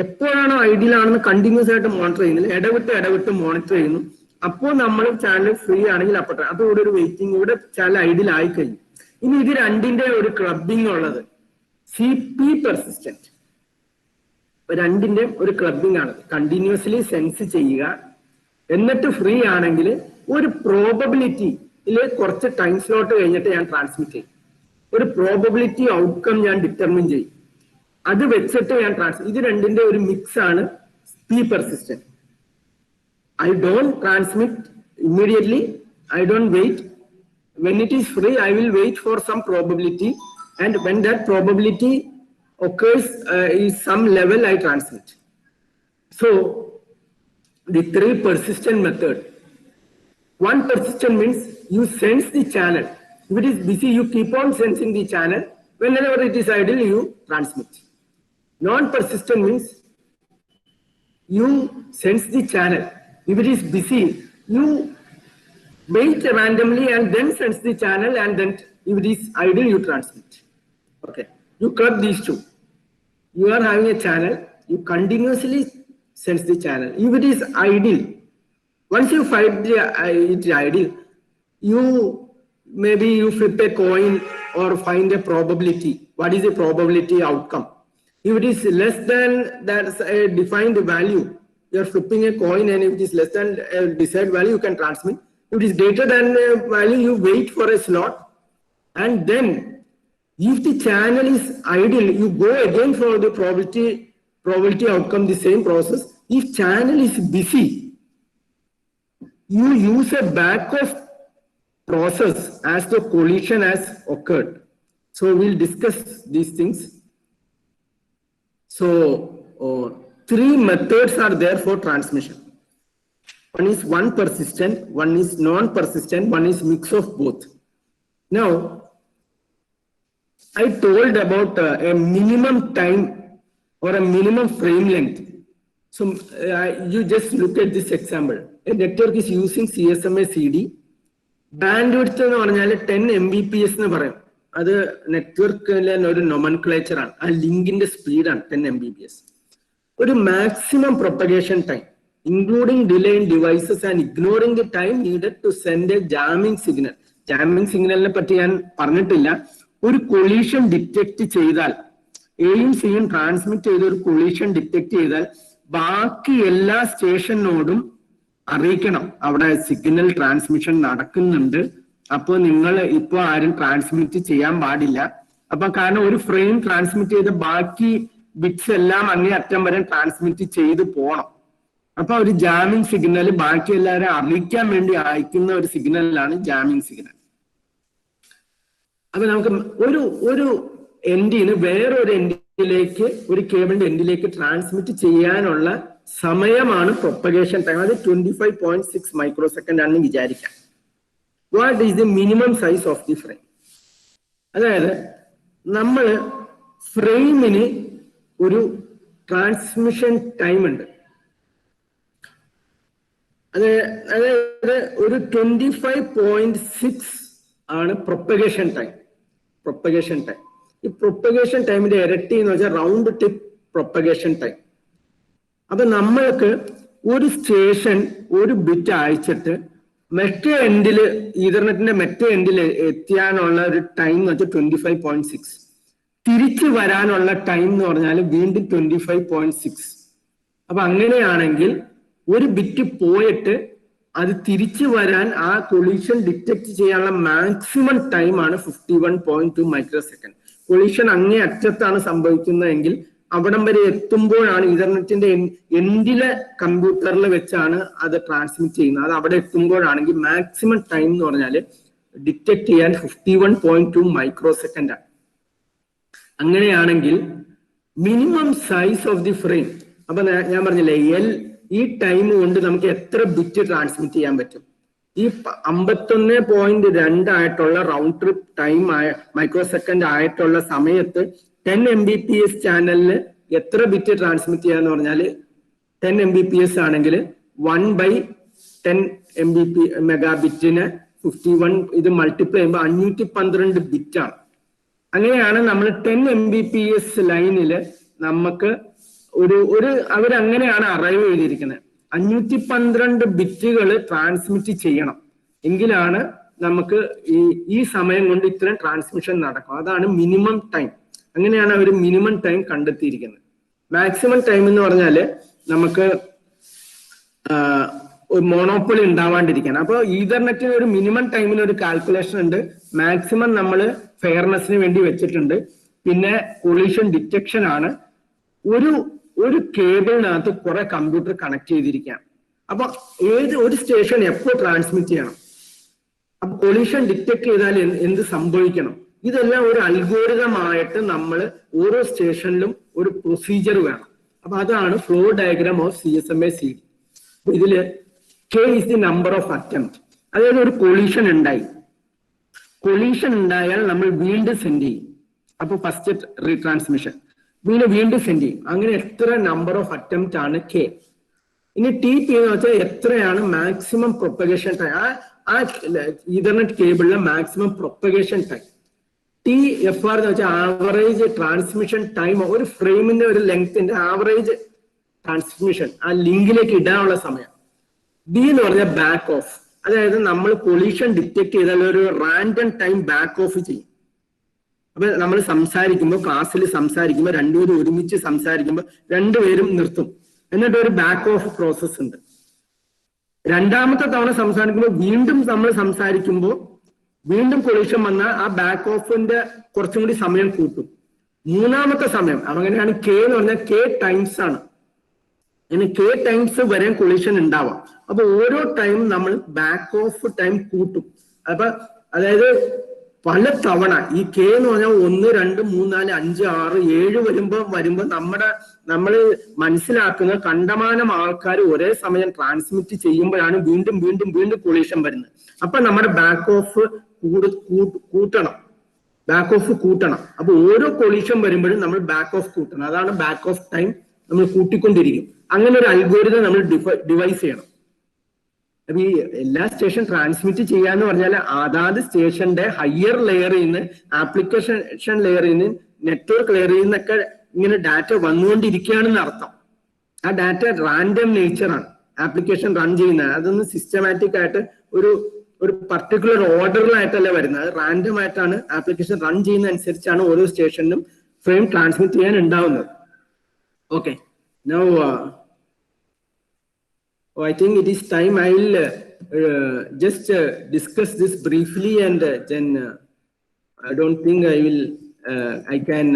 എപ്പോഴാണോ ideal ആണെന്ന് continuous ആയിട്ട് monitor ചെയ്യുന്നില്ല, ഇടവിട്ട് monitor ചെയ്യുന്നു. അപ്പോൾ നമ്മൾ channel free ആണെങ്കിൽ അപ്പോൾ അതോടെ ഒരു വെയിറ്റിംഗ്, ഇവിടെ ചാനൽ ഐഡിയൽ ആയി കഴിഞ്ഞു. ഇനി ഇത് രണ്ടിന്റെ ഒരു ക്ലബിംഗ് ഉള്ളത് CP പെർസിസ്റ്റന്റ്. രണ്ടിന്റെ ഒരു ക്ലബിംഗ് ആണ്. കണ്ടിന്യൂസ്ലി സെൻസ് ചെയ്യുക, എന്നിട്ട് ഫ്രീ ആണെങ്കിൽ ഒരു പ്രോബബിലിറ്റിയിൽ കുറച്ച് ടൈം സ്ലോട്ട് കഴിഞ്ഞിട്ട് ഞാൻ ട്രാൻസ്മിറ്റ് ചെയ്യും. ഒരു പ്രോബബിലിറ്റി ഔട്ട്കം ഞാൻ ഡിറ്റർമിൻ ചെയ്യും. അത് വെച്ചിട്ട് ഞാൻ ഇത് രണ്ടിന്റെ ഒരു മിക്സ് ആണ് P persistent. I don't transmit immediately. I don't wait. When it is free, I will wait for some probability, and when that probability occurs is some level, I transmit. So the 3 persistent method. One persistent means you sense the channel. If it is busy, you keep on sensing the channel. Whenever it is idle, you transmit. Non-persistent means you sense the channel. If it is busy, you wait randomly and then sense the channel, and then if it is idle, you transmit. Okay. You club these two. You are having a channel, you continuously sense the channel. If it is idle, once you find it idle, maybe you flip a coin or find a probability. What is the probability outcome? If it is less than that's a defined value, you are flipping a coin, and if it is less than a desired value, you can transmit. If it is greater than a value, you wait for a slot, and then if the channel is idle, you go again for the probability outcome, the same process. If channel is busy, you use a backoff process as the collision has occurred. So we'll discuss these things. So 3 methods are there for transmission. One is one persistent, one is non-persistent, one is mix of both. Now, I told about a minimum time or a minimum frame length. So you just look at this example. A network is using CSMA CD. Bandwidth എന്ന് പറഞ്ഞാൽ 10 Mbps എന്ന് പറയും. അത് നെറ്റ്വർക്കിലെ ഒരു nomenclature ആണ്. ആ ലിങ്കിന്റെ സ്പീഡാണ് 10 Mbps. ഒരു maximum propagation time, including delay in devices and ignoring the time needed to send a jamming signal. Jamming signalനെ പറ്റി ഞാൻ പറഞ്ഞിട്ടില്ല. ഒരു കൊളീഷൻ ഡിറ്റക്ട് ചെയ്താൽ, എയും സിയും ട്രാൻസ്മിറ്റ് ചെയ്ത് ഒരു കൊളീഷൻ ഡിറ്റക്ട് ചെയ്താൽ ബാക്കി എല്ലാ സ്റ്റേഷനോടും അറിയിക്കണം അവിടെ സിഗ്നൽ ട്രാൻസ്മിഷൻ നടക്കുന്നുണ്ട്. അപ്പോൾ നിങ്ങൾ ഇപ്പൊ ആരും ട്രാൻസ്മിറ്റ് ചെയ്യാൻ പാടില്ല. അപ്പൊ കാരണം ഒരു ഫ്രെയിം ട്രാൻസ്മിറ്റ് ചെയ്ത് ബാക്കി ബിറ്റ്സ് എല്ലാം അങ്ങേ അറ്റം വരെ ട്രാൻസ്മിറ്റ് ചെയ്ത് പോകണം. അപ്പൊ ഒരു ജാമിങ് സിഗ്നൽ ബാക്കി എല്ലാവരും അറിയിക്കാൻ വേണ്ടി അയക്കുന്ന ഒരു സിഗ്നലാണ് ജാമിങ് സിഗ്നൽ. അപ്പൊ നമുക്ക് ഒരു എൻഡിന് വേറൊരു എൻഡിലേക്ക്, ഒരു കേബിളിന്റെ എൻഡിലേക്ക് ട്രാൻസ്മിറ്റ് ചെയ്യാനുള്ള സമയമാണ് പ്രൊപ്പഗേഷൻ ടൈം. അത് 25.6 മൈക്രോ സെക്കൻഡ് ആണെന്ന് വിചാരിക്കാം. What is the minimum size of the frame? അതായത് നമ്മൾ ഫ്രെയിമിന് ഒരു ട്രാൻസ്മിഷൻ ടൈം ഉണ്ട്. അതായത് ഒരു 25.6 ആണ് പ്രൊപ്പഗേഷൻ ടൈം. ഈ പ്രൊപ്പഗേഷൻ ടൈമിന്റെ ഇരട്ടി എന്ന് വെച്ചാൽ റൗണ്ട് ടിപ്പ് പ്രൊപ്പഗേഷൻ ടൈം. അപ്പൊ നമ്മൾക്ക് ഒരു സ്റ്റേഷൻ ഒരു ബിറ്റ് അയച്ചിട്ട് മറ്റേ എൻഡില്, ഈഥർനെറ്റിന്റെ മറ്റേ എൻഡിൽ എത്തിയാനുള്ള ഒരു ടൈം എന്ന് വെച്ചാൽ 25.6. തിരിച്ചു വരാനുള്ള ടൈം എന്ന് പറഞ്ഞാൽ വീണ്ടും 25.6. അപ്പൊ അങ്ങനെയാണെങ്കിൽ ഒരു ബിറ്റ് പോയിട്ട് അത് തിരിച്ചു വരാൻ ആ കൊളീഷൻ ഡിറ്റക്ട് ചെയ്യാനുള്ള മാക്സിമം ടൈം ആണ് 51.2 മൈക്രോ സെക്കൻഡ്. കൊളീഷൻ അങ്ങേ അറ്റത്താണ് സംഭവിക്കുന്നതെങ്കിൽ അവിടം വരെ എത്തുമ്പോഴാണ് ഇന്റർനെറ്റിന്റെ എൻഡിലെ കമ്പ്യൂട്ടറിൽ വെച്ചാണ് അത് ട്രാൻസ്മിറ്റ് ചെയ്യുന്നത്. അത് അവിടെ എത്തുമ്പോഴാണെങ്കിൽ മാക്സിമം ടൈം എന്ന് പറഞ്ഞാൽ ഡിറ്റക്ട് ചെയ്യാൻ 51.2 മൈക്രോ സെക്കൻഡ് ആണ്. അങ്ങനെയാണെങ്കിൽ minimum size of the frame, അപ്പൊ ഞാൻ പറഞ്ഞില്ലേ ഈ ടൈം കൊണ്ട് നമുക്ക് എത്ര ബിറ്റ് ട്രാൻസ്മിറ്റ് ചെയ്യാൻ പറ്റും? ഈ 51.2 ആയിട്ടുള്ള round trip time micro second ആയിട്ടുള്ള സമയത്ത് 10 Mbps ചാനലിന് എത്ര ബിറ്റ് ട്രാൻസ്മിറ്റ് ചെയ്യാന്ന് പറഞ്ഞാൽ 10 Mbps ആണെങ്കിൽ 1/10 മെഗാബിറ്റിന് 51 ഇത് മൾട്ടിപ്ലൈ ചെയ്യുമ്പോൾ 512 ബിറ്റ് ആണ്. അങ്ങനെയാണ് നമ്മൾ 10 Mbps ലൈനില് നമുക്ക് അവരങ്ങനെയാണ് അറൈവ് ചെയ്തിരിക്കുന്നത്. 512 ബിറ്റുകൾ ട്രാൻസ്മിറ്റ് ചെയ്യണം എങ്കിലാണ് നമുക്ക് ഈ സമയം കൊണ്ട് ഇത്രയും ട്രാൻസ്മിഷൻ നടക്കും. അതാണ് മിനിമം ടൈം. അങ്ങനെയാണ് അവർ മിനിമം ടൈം കണ്ടെത്തിയിരിക്കുന്നത്. മാക്സിമം ടൈം എന്ന് പറഞ്ഞാൽ നമുക്ക് ഒരു മോണോപ്പൊളി ഉണ്ടാവാണ്ടിരിക്കാൻ. അപ്പോൾ ഈതർനെറ്റിന് ഒരു മിനിമം ടൈമിന് ഒരു കാൽക്കുലേഷൻ ഉണ്ട്, മാക്സിമം നമ്മൾ ഫെയർനെസ്സിന് വേണ്ടി വെച്ചിട്ടുണ്ട്. പിന്നെ കൊളീഷൻ ഡിറ്റക്ഷൻ ആണ്. ഒരു കേബിളിനകത്ത് കുറെ കമ്പ്യൂട്ടർ കണക്ട് ചെയ്തിരിക്കുകയാണ്. അപ്പൊ ഒരു സ്റ്റേഷൻ എപ്പോ ട്രാൻസ്മിറ്റ് ചെയ്യണം, അപ്പൊ കൊളീഷൻ ഡിറ്റക്ട് ചെയ്താൽ എന്ത് സംഭവിക്കണം, ഇതെല്ലാം ഒരു അൽഗോരിതമായിട്ട് നമ്മൾ ഓരോ സ്റ്റേഷനിലും ഒരു പ്രൊസീജിയർ വേണം. അപ്പൊ അതാണ് ഫ്ലോ ഡയഗ്രാം ഓഫ് CSMA-CD. ഇതില് K is the number of attempt. അതായത് ഒരു കൊളീഷൻ ഉണ്ടായാൽ നമ്മൾ വീണ്ടും സെൻഡ് ചെയ്യും. അപ്പൊ ഫസ്റ്റ് റീട്രാൻസ്മിഷൻ വീണ്ടും സെൻഡ് ചെയ്യും. അങ്ങനെ എത്ര നമ്പർ ഓഫ് അറ്റംപ്റ്റ് ആണ് K. ഇനി TP എന്ന് വെച്ചാൽ എത്രയാണ് മാക്സിമം പ്രൊപ്പഗേഷൻ ടൈം, ആ Ethernet കേബിളിലെ maximum propagation time. TFR എന്ന് വെച്ചാൽ ആവറേജ് ട്രാൻസ്മിഷൻ ടൈം, ഒരു ഫ്രെയിമിന്റെ ഒരു ലെങ്ത്തിന്റെ ആവറേജ് ട്രാൻസ്മിഷൻ ആ ലിങ്കിലേക്ക് ഇടാനുള്ള സമയം. D എന്ന് പറഞ്ഞാൽ ബാക്ക് ഓഫ്, അതായത് നമ്മൾ കൊളീഷൻ ഡിറ്റക്ട് ചെയ്താൽ ഒരു റാൻഡം ടൈം ബാക്ക് ഓഫ് ചെയ്യും. അപ്പൊ നമ്മൾ സംസാരിക്കുമ്പോൾ, ക്ലാസ്സിൽ സംസാരിക്കുമ്പോൾ രണ്ടുപേരും ഒരുമിച്ച് സംസാരിക്കുമ്പോൾ രണ്ടുപേരും നിർത്തും, എന്നിട്ട് ഒരു ബാക്ക് ഓഫ് പ്രോസസ് ഉണ്ട്. രണ്ടാമത്തെ തവണ സംസാരിക്കുമ്പോൾ വീണ്ടും നമ്മൾ സംസാരിക്കുമ്പോൾ വീണ്ടും കൊളീഷൻ വന്നാൽ ആ ബാക്ക് ഓഫിന്റെ കുറച്ചും കൂടി സമയം കൂട്ടും. മൂന്നാമത്തെ സമയം അങ്ങനെയാണ് K എന്ന് പറഞ്ഞാൽ K ടൈംസ് ആണ്. ഇനി K ടൈംസ് വരെ കൊളീഷൻ ഉണ്ടാവാം. അപ്പൊ ഓരോ ടൈം നമ്മൾ ബാക്ക് ഓഫ് ടൈം കൂട്ടും. അപ്പൊ അതായത് പല തവണ ഈ K എന്ന് പറഞ്ഞാൽ 1, 2, 3, 4, 5, 6, 7 വരുമ്പോ നമ്മൾ മനസ്സിലാക്കുന്ന കണ്ടമാനം ആൾക്കാർ ഒരേ സമയം ട്രാൻസ്മിറ്റ് ചെയ്യുമ്പോഴാണ് വീണ്ടും കൊളീഷൻ വരുന്നത്. അപ്പൊ നമ്മുടെ ബാക്ക് ഓഫ് കൂട്ടണം. അപ്പൊ ഓരോ കൊളീഷൻ വരുമ്പോഴും നമ്മൾ ബാക്ക് ഓഫ് കൂട്ടണം. അതാണ് ബാക്ക് ഓഫ് ടൈം നമ്മൾ കൂട്ടിക്കൊണ്ടിരിക്കും. അങ്ങനെ ഒരു അൽഗോരിതം നമ്മൾ ഡിവൈസ് ചെയ്യണം. അപ്പൊ ഈ എല്ലാ സ്റ്റേഷൻ ട്രാൻസ്മിറ്റ് ചെയ്യാന്ന് പറഞ്ഞാൽ അതാത് സ്റ്റേഷന്റെ ഹയർ ലെയറിൽ നിന്ന്, ആപ്ലിക്കേഷൻ ലെയറിൽ നിന്ന്, നെറ്റ്വർക്ക് ലെയറിൽ നിന്നൊക്കെ ഇങ്ങനെ ഡാറ്റ വന്നുകൊണ്ടിരിക്കുകയാണെന്ന് അർത്ഥം. ആ ഡാറ്റ റാൻഡം നേച്ചറാണ് ആപ്ലിക്കേഷൻ റൺ ചെയ്യുന്നത്. അതൊന്നും സിസ്റ്റമാറ്റിക് ആയിട്ട് ഒരു പർട്ടിക്കുലർ ഓർഡറിലായിട്ടല്ല വരുന്നത്. അത് റാൻഡം ആയിട്ടാണ് ആപ്ലിക്കേഷൻ റൺ ചെയ്യുന്ന അനുസരിച്ചാണ് ഓരോ സ്റ്റേഷനിലും ഫ്രെയിം ട്രാൻസ്മിറ്റ് ചെയ്യാൻ ഉണ്ടാവുന്നത്. Okay, now I think it is time I will just discuss this briefly, and then I don't think I can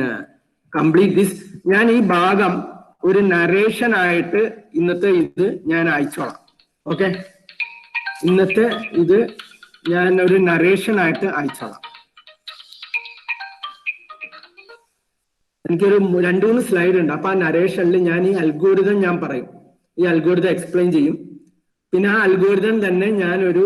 complete this. ഞാൻ ഈ ഭാഗം ഒരു നരേഷൻ ആയിട്ട് ഇന്നത്തെ ഇത് ഞാൻ അയച്ചോളാം. ഓക്കെ, ഇന്നത്തെ ഇത് ഞാൻ ഒരു നരേഷൻ ആയിട്ട് അയച്ചോളാം. എനിക്കൊരു 2-3 സ്ലൈഡ് ഉണ്ട്. അപ്പൊ ആ നരേഷനിൽ ഞാൻ ഈ അൽഗോരിതം ഞാൻ പറയും, ഈ അൽഗോരിതം എക്സ്പ്ലെയിൻ ചെയ്യും. പിന്നെ ആ അൽഗോരിതം തന്നെ ഞാനൊരു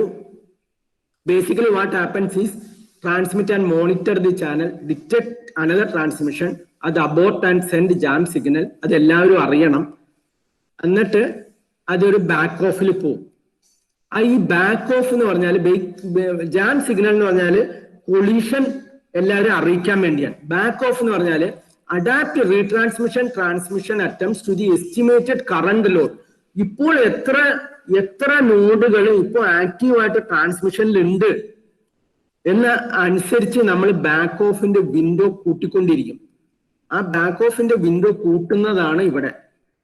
basically what happens is transmit and monitor the channel, detect another transmission, അത് abort and send jam signal, അതെല്ലാവരും അറിയണം. എന്നിട്ട് അതൊരു ബാക്ക് ഓഫിൽ പോകും. ഈ ബാക്ക് ഓഫ് എന്ന് പറഞ്ഞാൽ ജാം സിഗ്നൽ എന്ന് പറഞ്ഞാൽ കൊളീഷൻ എല്ലാവരും അറിയിക്കാൻ വേണ്ടിയാണ്. ബാക്ക് ഓഫ് എന്ന് പറഞ്ഞാൽ adapt retransmission transmission attempts to the estimated current load. ഇപ്പോൾ എത്ര നോഡുകൾ ഇപ്പോൾ ആക്റ്റീവായിട്ട് ട്രാൻസ്മിഷനിൽ ഉണ്ട് എന്ന അനുസരിച്ച് നമ്മൾ ബാക്ക് ഓഫിന്റെ വിൻഡോ കൂട്ടിക്കൊണ്ടിരിക്കും. ആ ബാക്ക് ഓഫിന്റെ വിൻഡോ കൂട്ടുന്നതാണ് ഇവിടെ.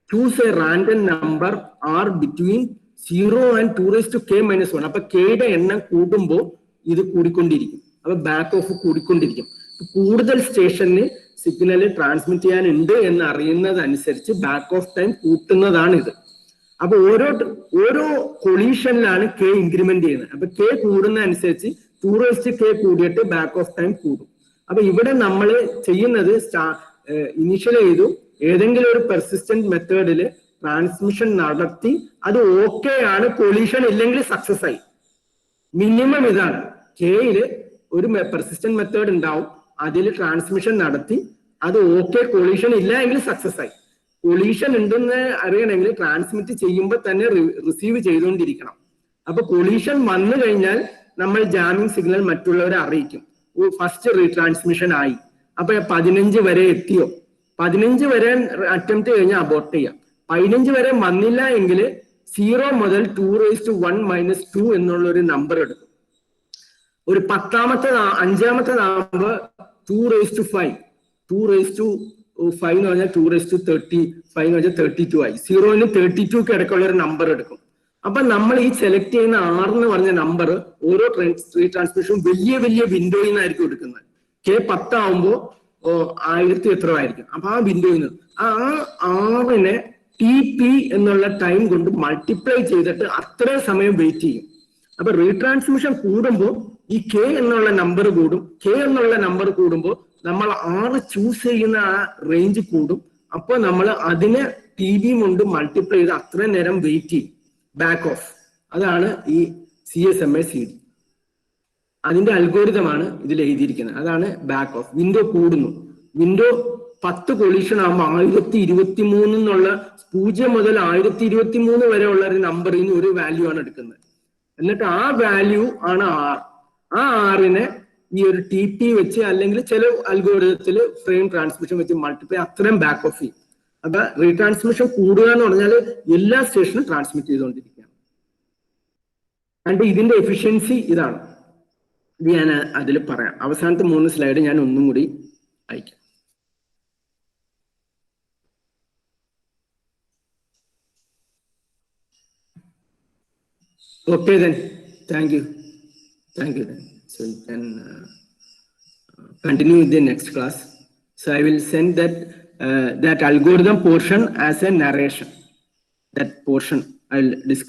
Choose a random number R between 0 and 2⁻k-1. അപ്പൊ കെയുടെ എണ്ണം കൂടുമ്പോൾ ഇത് കൂടിക്കൊണ്ടിരിക്കും. അപ്പൊ ബാക്ക് ഓഫ് കൂടിക്കൊണ്ടിരിക്കും. കൂടുതൽ സ്റ്റേഷന് സിഗ്നൽ ട്രാൻസ്മിറ്റ് ചെയ്യാനുണ്ട് എന്ന് അറിയുന്നതനുസരിച്ച് ബാക്ക് ഓഫ് ടൈം കൂട്ടുന്നതാണ് ഇത്. അപ്പൊ ഓരോ കൊളീഷനിലാണ് കെ ഇൻക്രിമെന്റ് ചെയ്യുന്നത്. അപ്പൊ കെ കൂടുന്നതനുസരിച്ച് 2k കൂടിയിട്ട് ബാക്ക് ഓഫ് ടൈം കൂടും. അപ്പൊ ഇവിടെ നമ്മൾ ചെയ്യുന്നത് ഇനിഷ്യൽ ചെയ്തു ഏതെങ്കിലും ഒരു പെർസിസ്റ്റന്റ് മെത്തേഡിൽ ട്രാൻസ്മിഷൻ നടത്തി അത് ഓക്കെ ആണ്, കൊളീഷൻ ഇല്ലെങ്കിൽ സക്സസ് ആയി. മിനിമം ഇതാണ്. കെയില് ഒരു പെർസിസ്റ്റന്റ് മെത്തേഡ് ഉണ്ടാവും, അതിൽ ട്രാൻസ്മിഷൻ നടത്തി അത് ഓക്കെ, കൊളീഷൻ ഇല്ല എങ്കിൽ സക്സസ് ആയി. കൊളീഷൻ ഉണ്ടെന്ന് അറിയണമെങ്കിൽ ട്രാൻസ്മിറ്റ് ചെയ്യുമ്പോൾ തന്നെ റിസീവ് ചെയ്തുകൊണ്ടിരിക്കണം. അപ്പൊ കൊളീഷൻ വന്നു കഴിഞ്ഞാൽ നമ്മൾ ജാമിങ് സിഗ്നൽ മറ്റുള്ളവരെ അറിയിക്കും. ഫസ്റ്റ് റീട്രാൻസ്മിഷൻ ആയി, അപ്പൊ 15 വരെ എത്തിയോ, 15 വരെ അറ്റംപ്റ്റ് കഴിഞ്ഞാൽ അബോർട്ട് ചെയ്യാം. 15 വരെ വന്നില്ല എങ്കിൽ 0 മുതൽ 2⁻1 - 2 എന്നുള്ള ഒരു നമ്പർ എടുക്കും. ഒരു 5ാമത്തേതാകുമ്പോൾ 2⁵. 2⁵5 എന്ന് പറഞ്ഞാൽ 2⁵35 എന്ന് പറഞ്ഞാൽ 32 ആയി. 0-ന് 32 ഇടയ്ക്കുള്ള ഒരു നമ്പർ എടുക്കും. അപ്പൊ നമ്മൾ ഈ സെലക്ട് ചെയ്യുന്ന 6 എന്ന് പറഞ്ഞ നമ്പർ ഓരോ ട്രാൻസ്മിഷനും വലിയ വലിയ വിൻഡോയിൽ നിന്നായിരിക്കും എടുക്കുന്നത്. കെ 10 ആവുമ്പോൾ 1000 എത്ര ആയിരിക്കും. അപ്പൊ ആ വിൻഡോയിൽ നിന്ന് ആ 6നെ TP എന്നുള്ള ടൈം കൊണ്ട് മൾട്ടിപ്ലൈ ചെയ്തിട്ട് അത്രയും സമയം വെയിറ്റ് ചെയ്യും. അപ്പൊ റീട്രാൻസ്മിഷൻ കൂടുമ്പോൾ ഈ കെ എന്നുള്ള നമ്പർ കൂടും. കെ എന്നുള്ള നമ്പർ കൂടുമ്പോൾ നമ്മൾ 6 ചൂസ് ചെയ്യുന്ന ആ റേഞ്ച് കൂടും. അപ്പൊ നമ്മൾ അതിനെ TB കൊണ്ട് മൾട്ടിപ്ലൈ ചെയ്ത് അത്രയും നേരം വെയിറ്റ് ചെയ്യും. ബാക്ക് ഓഫ്, അതാണ് ഈ CSMA/CD. അതിന്റെ അൽഗോരിതമാണ് ഇതിൽ എഴുതിയിരിക്കുന്നത്. അതാണ് ബാക്ക് ഓഫ്. വിൻഡോ കൂടുന്നു. വിൻഡോ 10 കൊളീഷൻ ആകുമ്പോൾ 1023 എന്നുള്ള 0 മുതൽ 1023 വരെ ഉള്ള ഒരു നമ്പറിൽ നിന്ന് ഒരു വാല്യൂ ആണ് എടുക്കുന്നത്. എന്നിട്ട് ആ വാല്യൂ ആണ് R. ആ Rനെ ഈ ഒരു TP വെച്ച് അല്ലെങ്കിൽ ചില അൽഗോരിതത്തിൽ ഫ്രെയിം ട്രാൻസ്മിഷൻ വെച്ച് മൾട്ടിപ്ലൈ അത്രയും ബാക്ക് ഓഫ് ചെയ്യും. അപ്പൊ റീട്രാൻസ്മിഷൻ കൂടുക എന്ന് പറഞ്ഞാൽ എല്ലാ സ്റ്റേഷനും ട്രാൻസ്മിറ്റ് ചെയ്തുകൊണ്ടിരിക്കുകയാണ്. ആൻഡ് ഇതിന്റെ എഫിഷ്യൻസി ഇതാണ്. ഇത് ഞാൻ അതിൽ പറയാം. അവസാനത്തെ 3 സ്ലൈഡ് ഞാൻ ഒന്നും കൂടി അയക്കാം. Okay then, thank you then. So you can continue with the next class. So I will send that algorithm portion as a narration. That portion I will describe.